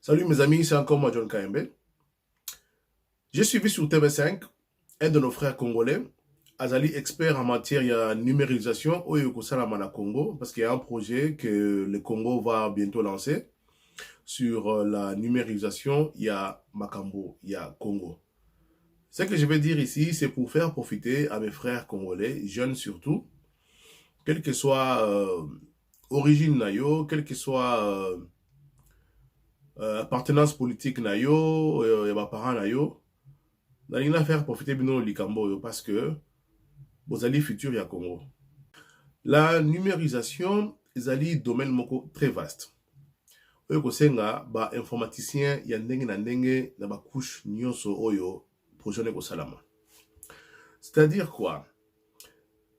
Salut mes amis, c'est encore moi John KMB. J'ai suivi sur TV5 un de nos frères congolais, Azali, expert en matière de numérisation au Yokosalamana Congo, parce qu'il y a un projet que le Congo va bientôt lancer sur la numérisation. Il y a Makambo, il y a Congo. Ce que je vais dire ici, c'est pour faire profiter à mes frères congolais, jeunes surtout, quelle que soit origine nayo, quelle que soit appartenance politique nayo, et ma parents nayo, nalinga faire profiter bino likambo yo parce que bozali futur ya Congo. La numérisation ezali domaine moko très vaste. Oyo kosenga ba informaticien ya ndenge na ndenge na ba couche nyonso oyo projet ko salama. C'est-à-dire quoi?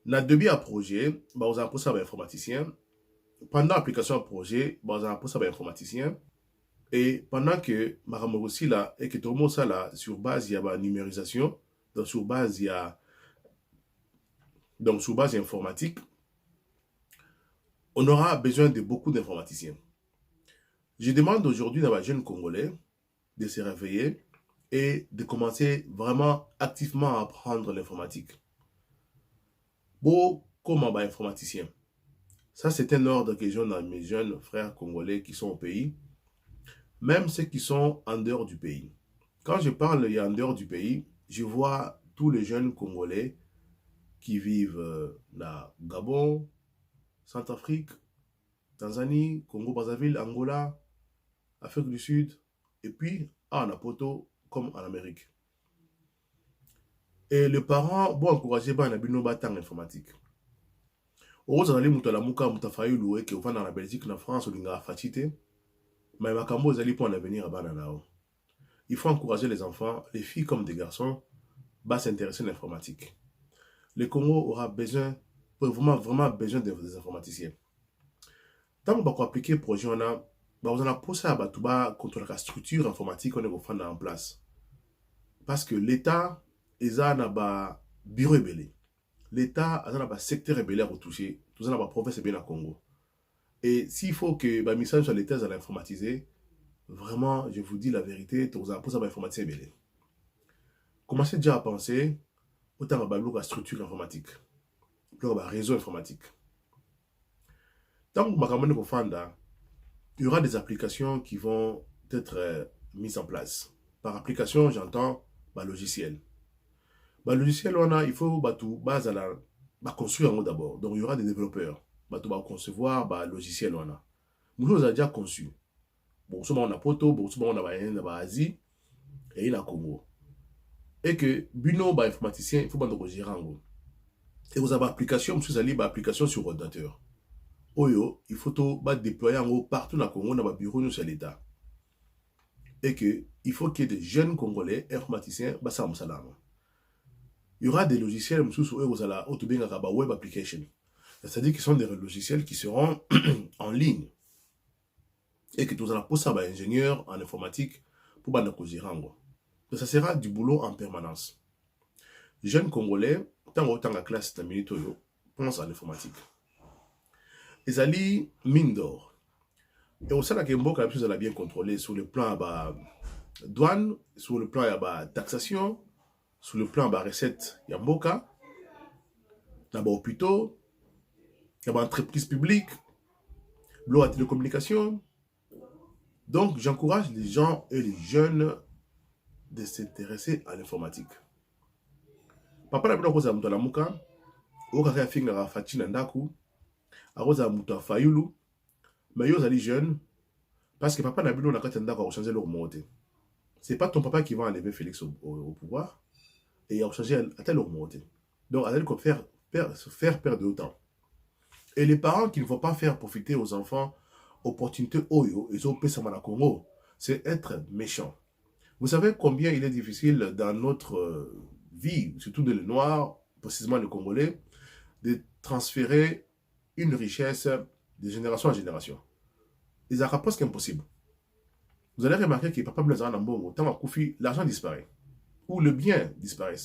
Na début à projet, ba oza posa ba informaticien. Pendant l'application à projet, ba oza posa ba informaticien. Et pendant que makambo aussi là et que tout le monde ça là sur base ya ba numérisation, donc sur base ya donc sur base informatique, on aura besoin de beaucoup d'informaticiens. Je demande aujourd'hui à ma jeune Congolais de se réveiller et de commencer vraiment activement à apprendre l'informatique. Beau comme un informaticien. Ça, c'est un ordre que j'ai dans mes jeunes frères congolais qui sont au pays, même ceux qui sont en dehors du pays. Quand je parle en dehors du pays, je vois tous les jeunes Congolais qui vivent là, Gabon, Centrafrique, Tanzanie, Congo-Brazzaville, Angola, Afrique du Sud, et puis en Apoto, comme en Amérique. Et les parents vont encourager les bino batang informatique. Ose azali mutu alamuka mutu afayulu eke ovanda na Belgique na France olinga afachite, mais makambo ezali pour l'avenir à bana nao. Il faut encourager les enfants, les filles comme des garçons, à s'intéresser à l'informatique. Le Congo aura besoin, vraiment besoin des informaticiens. Tant qu'on va appliquer le projet, on a poussé à contre la structure informatique qu'on est en place. Parce que l'État, ils ont un bureau ébélé. L'État a un secteur ébélé à retoucher. Tout ça, la province est bien à Congo. Et s'il faut que la mission sur l'État soit informatisée, vraiment, je vous dis la vérité, tout ça, pour ça, informatiser ébélé. Commencez déjà à penser autant à la structure informatique, plus à réseau informatique. Tant que il y aura des applications qui vont être mises en place. Par application, j'entends logiciel. Logiciel, il faut construire d'abord. Donc, il y aura des développeurs. Concevoir logiciel. Nous avons déjà conçu. Bon, souvent on a Poto, bon, souvent on a Asie et il a Congo. Et que, bino, informaticien, il faut gérer. Et vous avez application, vous avez application sur ordinateur. Oyo, il faut tout déployer partout dans le Congo, dans le bureau sur l'État. Et que il faut qu'il y ait des jeunes Congolais informaticiens, il y aura des logiciels web application. C'est-à-dire que ce sont des logiciels qui seront en ligne. Et que tout ça pour ça ingénieur en informatique pour ça sera du boulot en permanence. Les jeunes Congolais, tant la classe de militaire, pensent en informatique. Ils allaient mine d'or. Et au sein de Mboka, la chose est bien contrôlée sur le plan de douane, sur le plan de taxation, sur le plan de recette Mboka, dans les hôpitaux, dans les entreprises publiques, dans la télécommunication. Donc, j'encourage les gens et les jeunes de s'intéresser à l'informatique. Papa n'a pas de choses à la mouka, au cas où il y a Fatina Ndaku, à Rosa Mouta Fayulu, mais ils sont jeunes, parce que papa n'a pas de temps à changer leur monté. Ce n'est pas ton papa qui va enlever Félix au pouvoir, et il a changé à tel leur monté. Donc, il faut faire perdre de temps. Et les parents qui ne vont pas faire profiter aux enfants opportunités Oyo, ils ont payé à Congo, c'est être méchant. Vous savez combien il est difficile dans notre vie, surtout de les Noirs, précisément les Congolais, de transférer une richesse de génération en génération. Ils ont presque impossible. Vous allez remarquer que papa Blaise Nambongo, tant Koufi, l'argent disparaît. Ou le bien disparaît.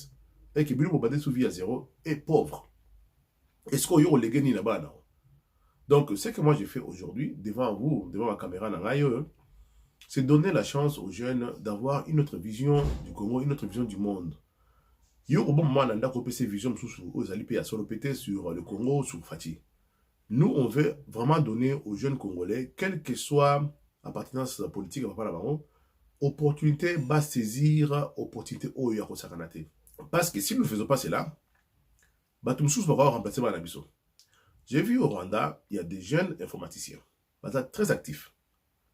Et que Bilou Bobadé sous vie à zéro est pauvre. Est-ce qu'il y a les gains là-bas? Donc, ce que moi j'ai fait aujourd'hui, devant vous, devant ma caméra, c'est donner la chance aux jeunes d'avoir une autre vision du Congo, une autre vision du monde. Yo, au bon moment, on a copié ces visions aux alliés à Solopété sur le Congo, sur Fatih. Nous, on veut vraiment donner aux jeunes Congolais, quelle que soit l'appartenance politique, opportunité, va saisir, opportunité, parce que si nous ne faisons pas cela, Batumsous va remplacer Manabiso. J'ai vu au Rwanda, il y a des jeunes informaticiens, très actifs,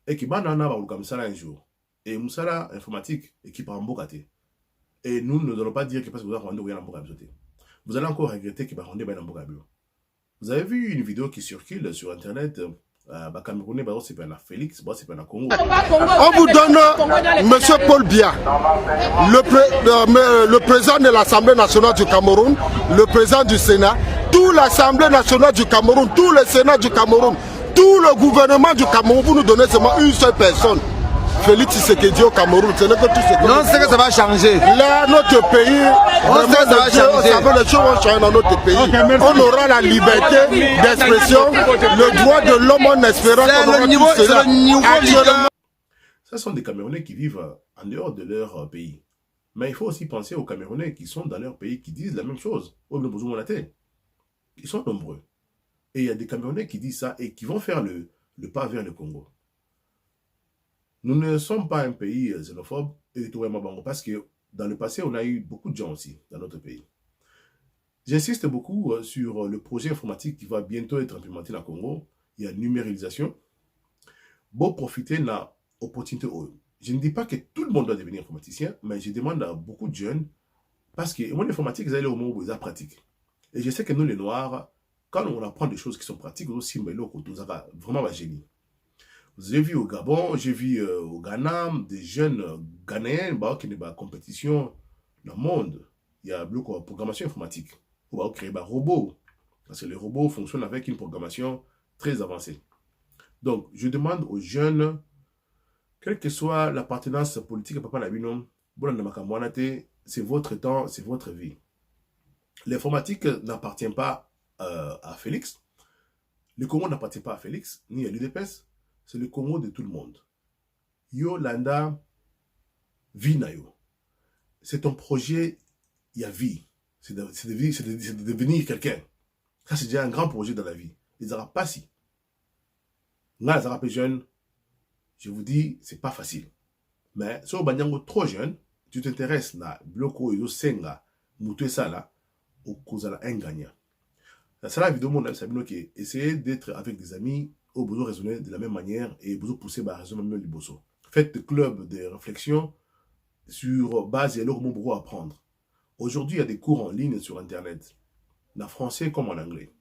et qui vont un jour. Et Moussala informatique, et qui part en Bokate. Et nous ne allons pas dire que parce que vous avez rendu en Bokate. Vous allez encore regretter qu'il va rendre en Bokate. Vous avez vu une vidéo qui circule sur Internet, Camerounais, c'est pas Félix, c'est pas Congo. On vous donne M. Paul Biya, le président de l'Assemblée nationale du Cameroun, le président du Sénat, toute l'Assemblée nationale du Cameroun, tout le Sénat du Cameroun, tout le gouvernement du Cameroun, vous nous donnez seulement une seule personne. Félix Tshisekedi au Cameroun, ce n'est que tout ce que... Non, c'est que ça va changer. Là, notre pays, on sait que ça va changer. Les choses vont changer dans notre pays. On aura la liberté d'expression, le droit de l'homme en espérant qu'on aura tout cela. Ce sont des Camerounais qui vivent en dehors de leur pays. Mais il faut aussi penser aux Camerounais qui sont dans leur pays, qui disent la même chose. Ils sont nombreux. Et il y a des Camerounais qui disent ça et qui vont faire le pas vers le Congo. Nous ne sommes pas un pays xénophobe et tout parce que dans le passé, on a eu beaucoup de gens aussi dans notre pays. J'insiste beaucoup sur le projet informatique qui va bientôt être implémenté dans le Congo. Il y a numérisation. Bon, profiter de l'opportunité. Je ne dis pas que tout le monde doit devenir informaticien, mais je demande à beaucoup de jeunes parce que mon informatique, ils allaient au moment où ils ont pratique. Et je sais que nous, les Noirs, quand on apprend des choses qui sont pratiques, aussi, on a vraiment un génie. J'ai vu au Gabon, j'ai vu au Ghana, des jeunes Ghanéens qui ont une compétition dans le monde. Il y a beaucoup de programmation informatique. On va créer des robots. Parce que les robots fonctionnent avec une programmation très avancée. Donc, je demande aux jeunes, quelle que soit l'appartenance politique, c'est votre temps, c'est votre vie. L'informatique n'appartient pas à Félix. Le Congo n'appartient pas à Félix, ni à l'UDPS. C'est le Congo de tout le monde. Yo landa vie na yo. C'est ton projet, il y a vie. C'est de devenir quelqu'un. Ça, c'est déjà un grand projet dans la vie. Les Arabes pas si. Là, les Arabes jeunes, je vous dis, c'est pas facile. Mais si vous êtes trop jeune, tu t'intéresses à bloco et senga, moutou ça là, au cause de un gagnant. C'est la vidéo, mon ami, qui essayez d'être avec des amis, au besoin raisonner de la même manière et besoin pousser à raisonner même le bosso. Faites des clubs de réflexion sur base et alors mon apprendre. Aujourd'hui, il y a des cours en ligne sur Internet, en français comme en anglais.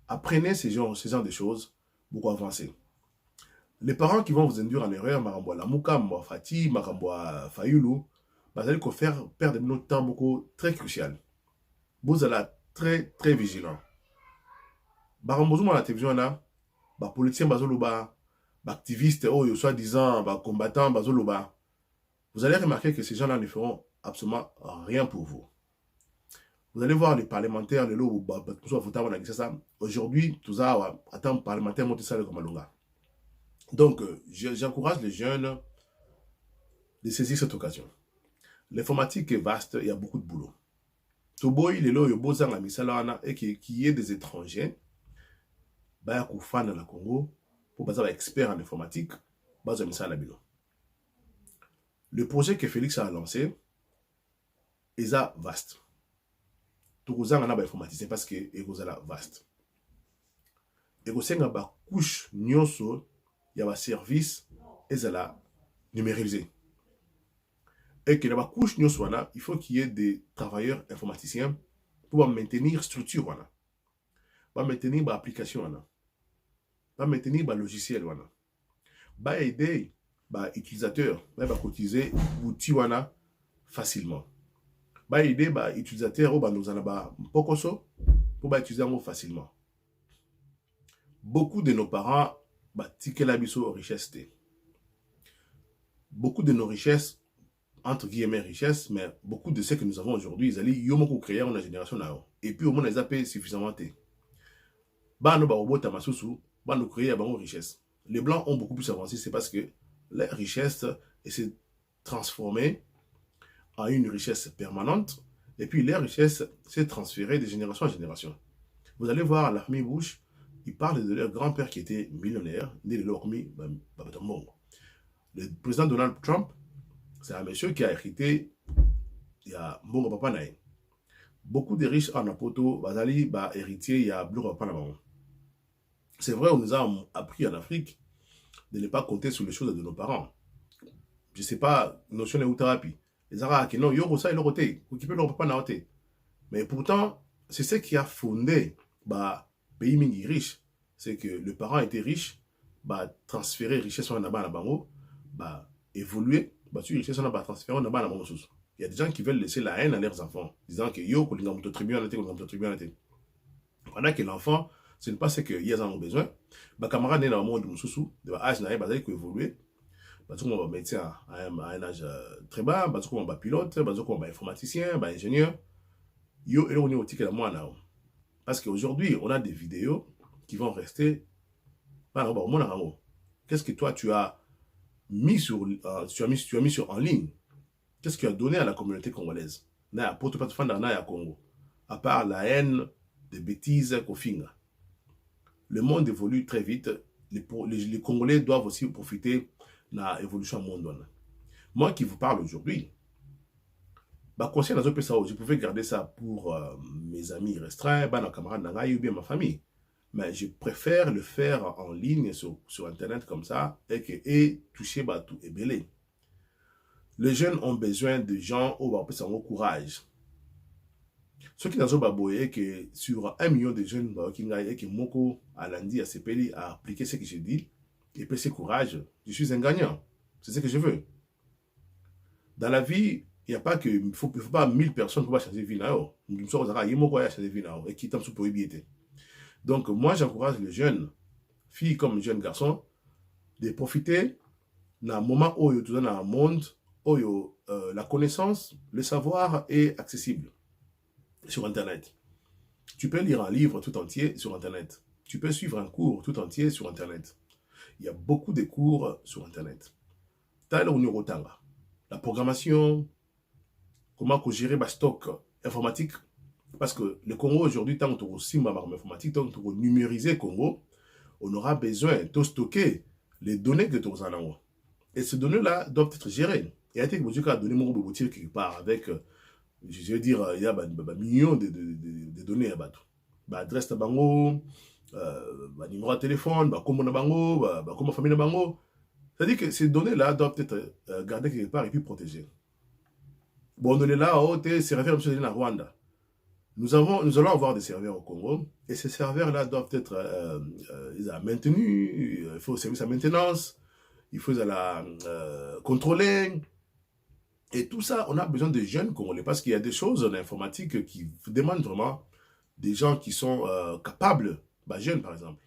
Apprenez ces genres de choses pour avancer. Les parents qui vont vous induire en erreur, Maramboa Lamouka, Maramboa Fati, Maramboa Fayulu, vous allez faire perdre notre temps beaucoup très crucial. Vous allez être très très vigilant. Barambozouma la télévision là, les politiciens bazoloba, les activistes, soi-disant, les combattants bazoloba. Vous allez remarquer que ces gens-là ne feront absolument rien pour vous. Vous allez voir les parlementaires, les lots, aujourd'hui, tout ça, attends, parlementaire, monter ça comme Malonga. Donc, j'encourage les jeunes de saisir cette occasion. L'informatique est vaste, il y a beaucoup de boulot. Toboy, les lots, et qu'il y ait des étrangers, bah, qui sont dans le Congo, pour être expert en informatique, bah, le projet que Félix a lancé est vaste. Tout le monde est informaticien parce que est vaste. Et vous savez, il y a couche nyonso, il y a un service et ça numérisé. Et que la couche nyonso, il faut qu'il y ait des travailleurs informaticiens pour maintenir structure, pour maintenir l'application, pour maintenir le logiciel, pour aider les utilisateurs à cotiser l'outil facilement. Pour aider les utilisateurs pour utiliser facilement. Beaucoup de nos parents tiquent la biso richesse. Beaucoup de nos richesses, entre guillemets richesses, mais beaucoup de ce que nous avons aujourd'hui, ils allaient yomoko créer en la génération. Et puis au moins, ils appellent suffisamment. Nous créer une richesse. Les Blancs ont beaucoup plus avancé, c'est parce que la richesse et s'est transformée en une richesse permanente. Et puis, la richesse s'est transférée de génération en génération. Vous allez voir la famille Bush, ils parlent de leur grand-père qui était millionnaire, né de leur famille, le président Donald Trump, c'est un monsieur qui a hérité, il y a Mbongo Papa Naï. Beaucoup de riches en Apoto, Bazali, héritier, il y a Blue Papa Naï. C'est vrai, on nous a appris en Afrique de ne pas compter sur les choses de nos parents. Je ne sais pas, notion de thérapie. Les Arabes qui non, yoro ça et l'autre, qui peut leur papa naote. Mais pourtant, c'est ce qui a fondé pays mingi riche. C'est que le parent était riche, transférer richesse sur un abat à bango, évoluer, sur richesse on a transférer un abat à bango. Il y a des gens qui veulent laisser la haine à leurs enfants, disant que yo, qu'on a tribunal, pendant que l'enfant, ce n'est pas ce qu'ils ont besoin. Camarade n'est dans le monde de Moussoussou, de l'âge n'a pas évolué. On va médecin à un âge très bas, on va pilote, on va informaticien, ingénieur. Yo, et on est au ticket de moi là. Parce qu'aujourd'hui, on a des vidéos qui vont rester. Qu'est-ce que toi tu as mis en ligne? Qu'est-ce que tu as donné à la communauté congolaise? À part la haine, des bêtises qu'on finit. Le monde évolue très vite. Les Congolais doivent aussi profiter de l'évolution mondiale. Moi qui vous parle aujourd'hui, je pouvais garder ça pour mes amis restreints, mes camarades ou bien ma famille. Mais je préfère le faire en ligne sur Internet comme ça et toucher tout et belé. Les jeunes ont besoin de gens qui ont courage. Ceux qui n'ont pas boyé que sur 1 million de jeunes qui moko à lundi à CPLI à appliquer ce que je dis et puis ce courage, je suis un gagnant. C'est ce que je veux. Dans la vie, il n'y a pas que il faut pas 1000 personnes pour changer de vie. Nous sommes changer de vie et qui sous prohibité. Donc moi j'encourage les jeunes filles comme les jeunes garçons de profiter d'un moment où tu dans un monde où la connaissance, le savoir est accessible sur Internet. Tu peux lire un livre tout entier sur Internet. Tu peux suivre un cours tout entier sur Internet. Il y a beaucoup de cours sur Internet. La programmation, comment gérer le stock informatique. Parce que le Congo aujourd'hui, tant que tu as informatique, tant que tu as numérisé le Congo, on aura besoin de stocker les données que tu as. Et ces données-là doivent être gérées. Et à tes que a donné mon boutique quelque part avec, je veux dire, il y a millions de données à battre. Adresse de bango, numéro de téléphone, comment bango, comment famille bango. C'est-à-dire que ces données-là doivent être gardées quelque part et puis protégées. Bon, données-là, c'est serveurs à Rwanda. Nous allons avoir des serveurs au Congo et ces serveurs-là doivent être maintenus. Il faut service à maintenance, il faut la contrôler. Et tout ça, on a besoin de jeunes Congolais parce qu'il y a des choses en informatique qui demandent vraiment des gens qui sont capables, jeunes par exemple.